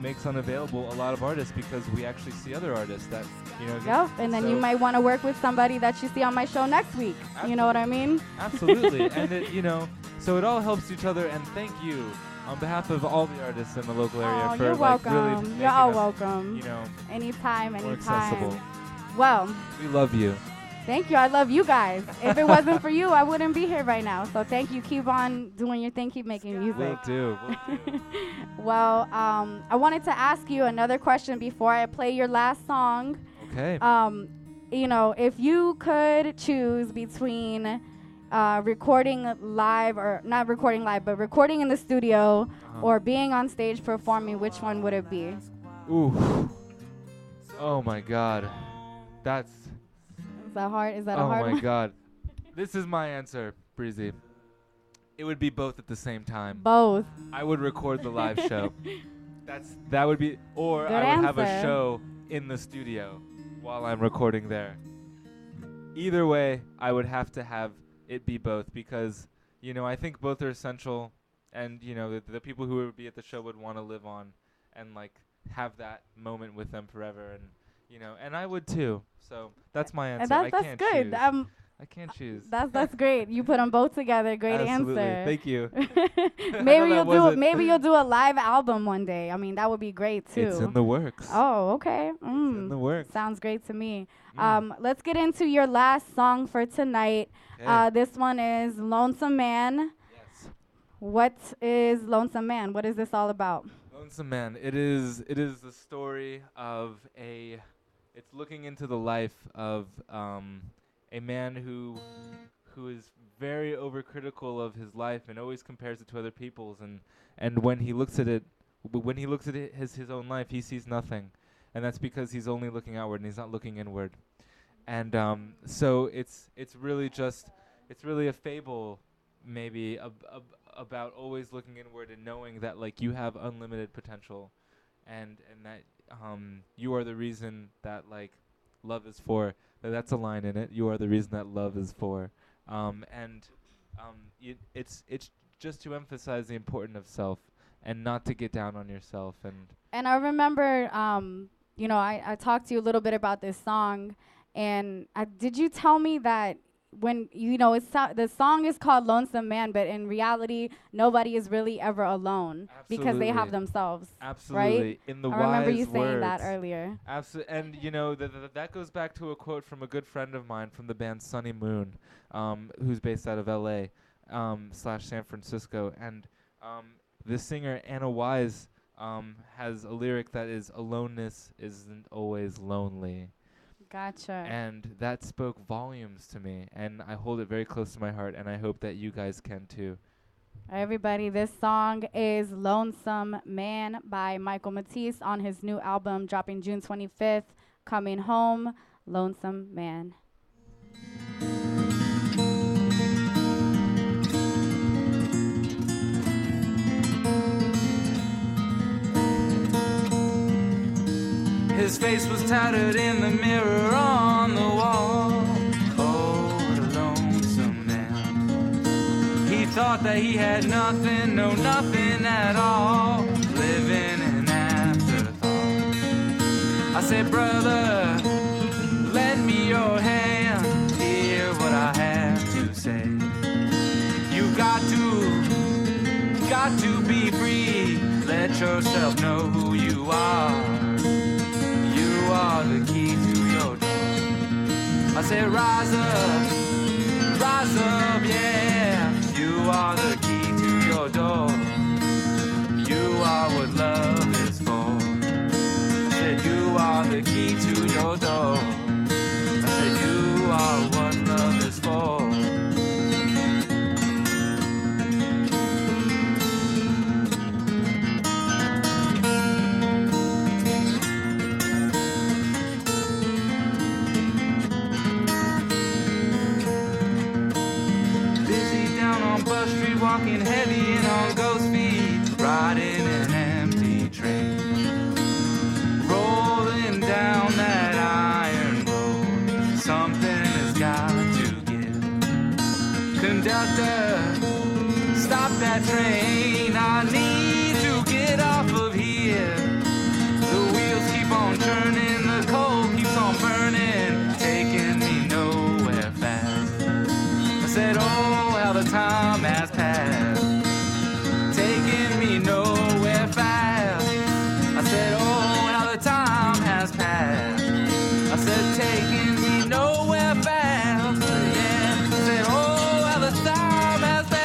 Speaker 3: makes unavailable a lot of artists, because we actually see other artists that, you know.
Speaker 2: Yep, and then you might want to work with somebody that you see on my show next week. You know what I mean?
Speaker 3: Absolutely. And it, you know, so it all helps each other. And thank you on behalf of all the artists in the local area
Speaker 2: Oh,
Speaker 3: for
Speaker 2: you're
Speaker 3: like
Speaker 2: welcome.
Speaker 3: really making
Speaker 2: You're all
Speaker 3: us,
Speaker 2: welcome.
Speaker 3: you know,
Speaker 2: Anytime,
Speaker 3: more
Speaker 2: anytime.
Speaker 3: accessible.
Speaker 2: Well,
Speaker 3: We love you.
Speaker 2: thank you. I love you guys. If it wasn't for you, I wouldn't be here right now. So thank you. Keep on doing your thing. Keep making music.
Speaker 3: Will do.
Speaker 2: Well, I wanted to ask you another question before I play your last song.
Speaker 3: Okay.
Speaker 2: You know, if you could choose between recording live, or not recording live, but recording in the studio or being on stage performing, which one would it be?
Speaker 3: Ooh. Oh my God. That's.
Speaker 2: Is that hard? Is that a
Speaker 3: Oh
Speaker 2: hard
Speaker 3: my
Speaker 2: one?
Speaker 3: God. This is my answer, Breezy. It would be both at the same time.
Speaker 2: Both.
Speaker 3: I would record the live show. That would be, or
Speaker 2: Good
Speaker 3: I would have a
Speaker 2: answer.
Speaker 3: show in the studio while I'm recording there. Either way, I would have to have it be both, because, you know, I think both are essential, and, you know, the people who would be at the show would want to live on and like have that moment with them forever, and, you know, and I would too. So that's my answer.
Speaker 2: And
Speaker 3: I
Speaker 2: that's
Speaker 3: can't
Speaker 2: good.
Speaker 3: choose. I can't choose.
Speaker 2: That's great. You put them both together. Great
Speaker 3: Absolutely.
Speaker 2: answer.
Speaker 3: Thank you.
Speaker 2: Maybe you'll do a live album one day. I mean, that would be great too.
Speaker 3: It's in the works.
Speaker 2: Oh, okay.
Speaker 3: It's in the works.
Speaker 2: Sounds great to me.
Speaker 3: Mm.
Speaker 2: Let's get into your last song for tonight.
Speaker 3: Okay.
Speaker 2: This one is Lonesome Man.
Speaker 3: Yes.
Speaker 2: What is Lonesome Man? What is this all about?
Speaker 3: Lonesome Man. It is the story of it's looking into the life of a man who is very overcritical of his life and always compares it to other people's, and when he looks at it his own life, he sees nothing, and that's because he's only looking outward and he's not looking inward. And so it's really a fable, maybe about always looking inward and knowing that like you have unlimited potential, and that you are the reason that like love is for. That's a line in it. You are the reason that love is for. It's just to emphasize the importance of self and not to get down on yourself.
Speaker 2: And I remember, you know, I talked to you a little bit about this song, and did you tell me that when, you know, the song is called Lonesome Man, but in reality, nobody is really ever alone because they have
Speaker 3: Absolutely.
Speaker 2: themselves.
Speaker 3: Absolutely.
Speaker 2: Right?
Speaker 3: In the
Speaker 2: I remember
Speaker 3: wise
Speaker 2: you saying that
Speaker 3: words.
Speaker 2: earlier.
Speaker 3: Absolutely. And, you know, that goes back to a quote from a good friend of mine from the band Sunny Moon, who's based out of L.A. / San Francisco. And the singer Anna Wise has a lyric that is, "Aloneness isn't always lonely."
Speaker 2: Gotcha.
Speaker 3: And that spoke volumes to me, and I hold it very close to my heart, and I hope that you guys can too.
Speaker 2: Everybody, this song is Lonesome Man by Michael Matisse on his new album dropping June 25th, Coming Home, Lonesome Man.
Speaker 1: His face was tattered in the mirror on on the wall. Oh, what a lonesome man. He thought that he had nothing, no nothing at all, living an afterthought. I said, brother, lend me your hand, hear what I have to say. You got to be free, let yourself know who you are. You are the key to your door. I said, rise up, yeah. You are the key to your door. You are what love is for. I said, you are the key to your door. I said, you are what love is for. Walking heavy and on ghost feet, riding an empty train, rolling down that iron road. Something has got to give. Conductor, stop that train. I need to get off of here. The wheels keep on turning, the coal keeps on burning, taking me nowhere fast. I said, oh, how the time has passed, taking me nowhere fast. I said, oh, how the time has passed. I said, taking me nowhere fast. Yeah. I said, oh, how the time has passed.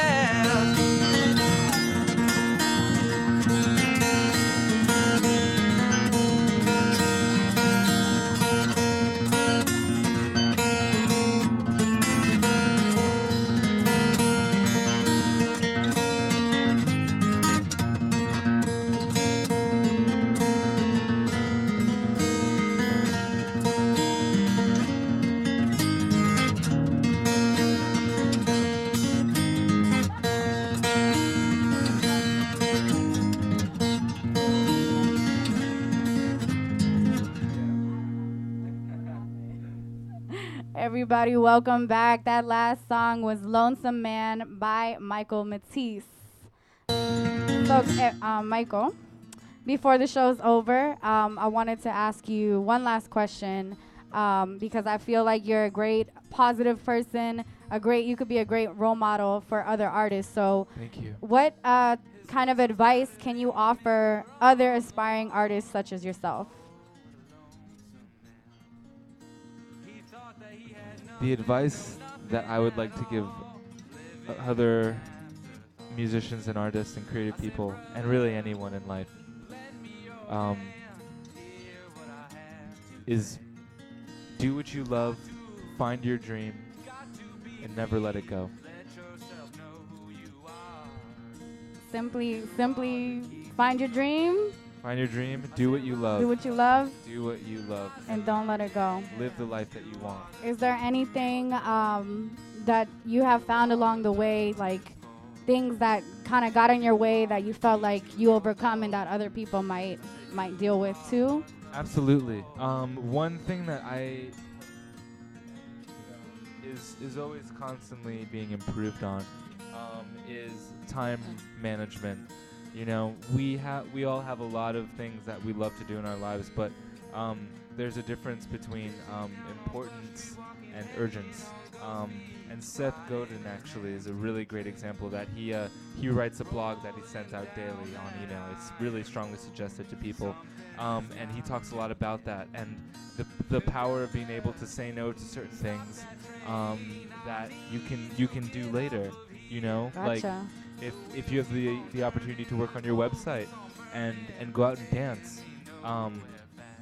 Speaker 2: Everybody, welcome back. That last song was Lonesome Man by Michael Matisse. So, Michael, before the show's over, I wanted to ask you one last question because I feel like you're a great positive person, you could be a great role model for other artists. So
Speaker 3: Thank you.
Speaker 2: what kind of advice can you offer other aspiring artists such as yourself?
Speaker 3: The advice that I would like to give other musicians and artists and creative people, and really anyone in life, is do what you love, find your dream, and never let it go.
Speaker 2: Simply find your dream.
Speaker 3: Find your dream, do what you love.
Speaker 2: Do what you love.
Speaker 3: Do what you love.
Speaker 2: And don't let it go.
Speaker 3: Live the life that you want.
Speaker 2: Is there anything that you have found along the way, like things that kind of got in your way that you felt like you overcome and that other people might deal with too?
Speaker 3: Absolutely. One thing that is always constantly being improved on is time management. You know, we all have a lot of things that we love to do in our lives, but there's a difference between importance and urgence. And Seth Godin actually is a really great example of that. He writes a blog that he sends out daily on email. It's really strongly suggested to people, and he talks a lot about that and the power of being able to say no to certain things that you can do later. You know,
Speaker 2: Gotcha.
Speaker 3: like if you have the opportunity to work on your website and go out and dance,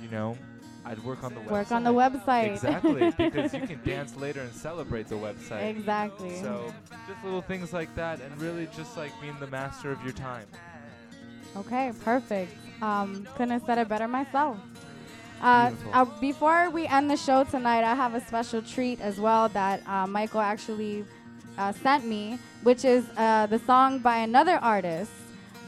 Speaker 3: you know, I'd work on the website.
Speaker 2: Work on the website.
Speaker 3: Exactly, because you can dance later and celebrate the website.
Speaker 2: Exactly.
Speaker 3: So just little things like that, and really just like being the master of your time.
Speaker 2: Okay, perfect. Couldn't have said it better myself. Before we end the show tonight, I have a special treat as well that Michael actually sent me, which is the song by another artist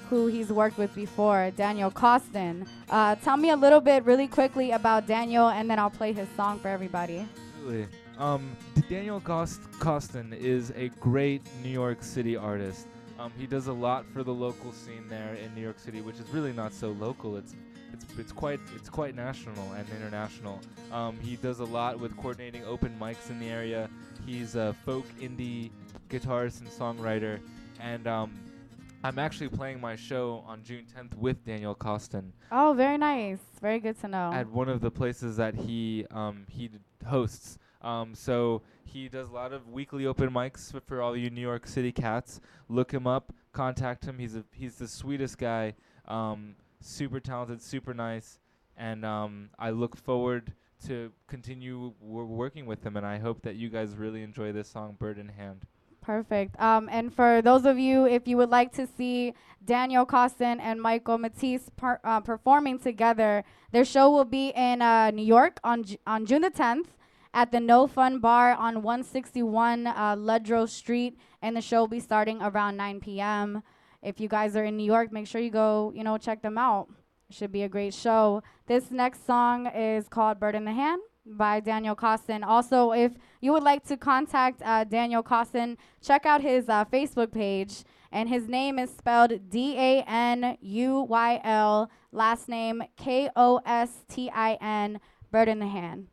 Speaker 2: who he's worked with before, Daniel Costin. Tell me a little bit really quickly about Daniel, and then I'll play his song for everybody.
Speaker 3: Absolutely. Daniel Costin is a great New York City artist. He does a lot for the local scene there in New York City, which is really not so local. It's quite national and international. He does a lot with coordinating open mics in the area. He's a folk indie guitarist and songwriter, and I'm actually playing my show on June 10th with Daniel Costin.
Speaker 2: Oh, very nice. Very good to know.
Speaker 3: At one of the places that he hosts. So he does a lot of weekly open mics for all you New York City cats. Look him up, contact him. He's the sweetest guy, super talented, super nice, and I look forward to continue working with him. And I hope that you guys really enjoy this song, "Bird in Hand."
Speaker 2: Perfect. And for those of you, if you would like to see Daniel Costin and Michael Matisse performing together, their show will be in New York on June the 10th at the No Fun Bar on 161 Ludlow Street, and the show will be starting around 9 p.m. If you guys are in New York, make sure you go, check them out. It should be a great show. This next song is called "Bird in the Hand" by Daniel Costin. Also, if you would like to contact Daniel Costin, check out his Facebook page, and his name is spelled Danuyl, last name Kostin, Bird in the Hand.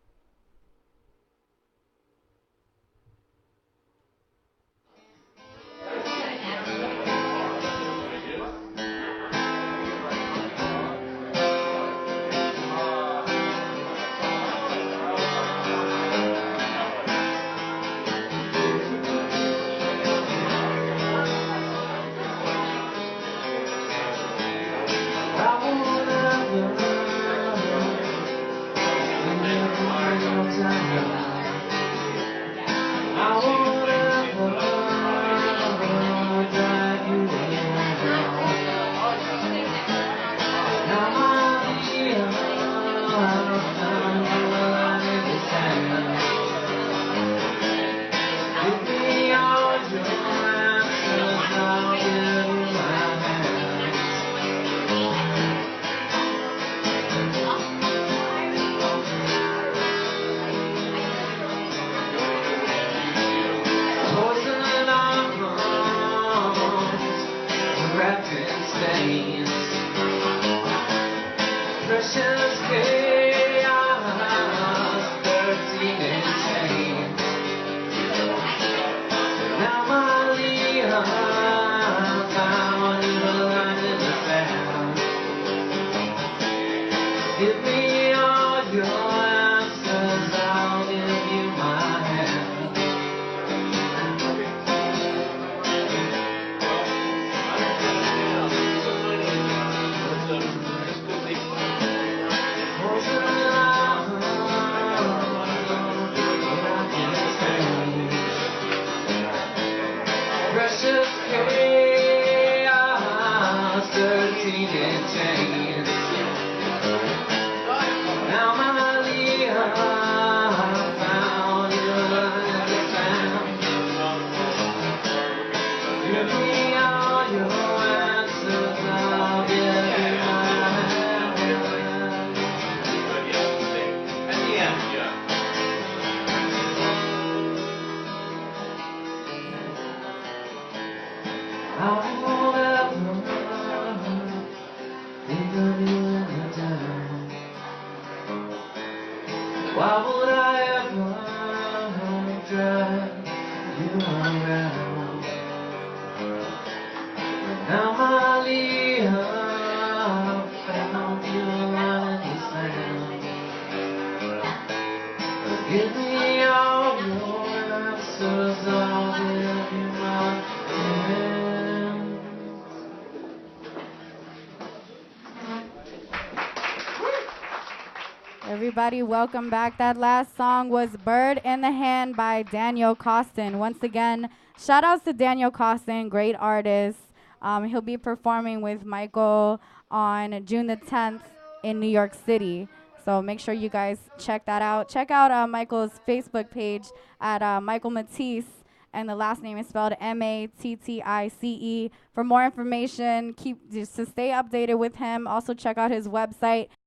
Speaker 2: Everybody, welcome back. That last song was "Bird in the Hand" by Daniel Costin. Once again, shout outs to Daniel Costin, great artist. He'll be performing with Michael on June the 10th in New York City. So make sure you guys check that out. Check out Michael's Facebook page at Michael Matisse. and the last name is spelled Mattice. For more information, just to stay updated with him. Also check out his website,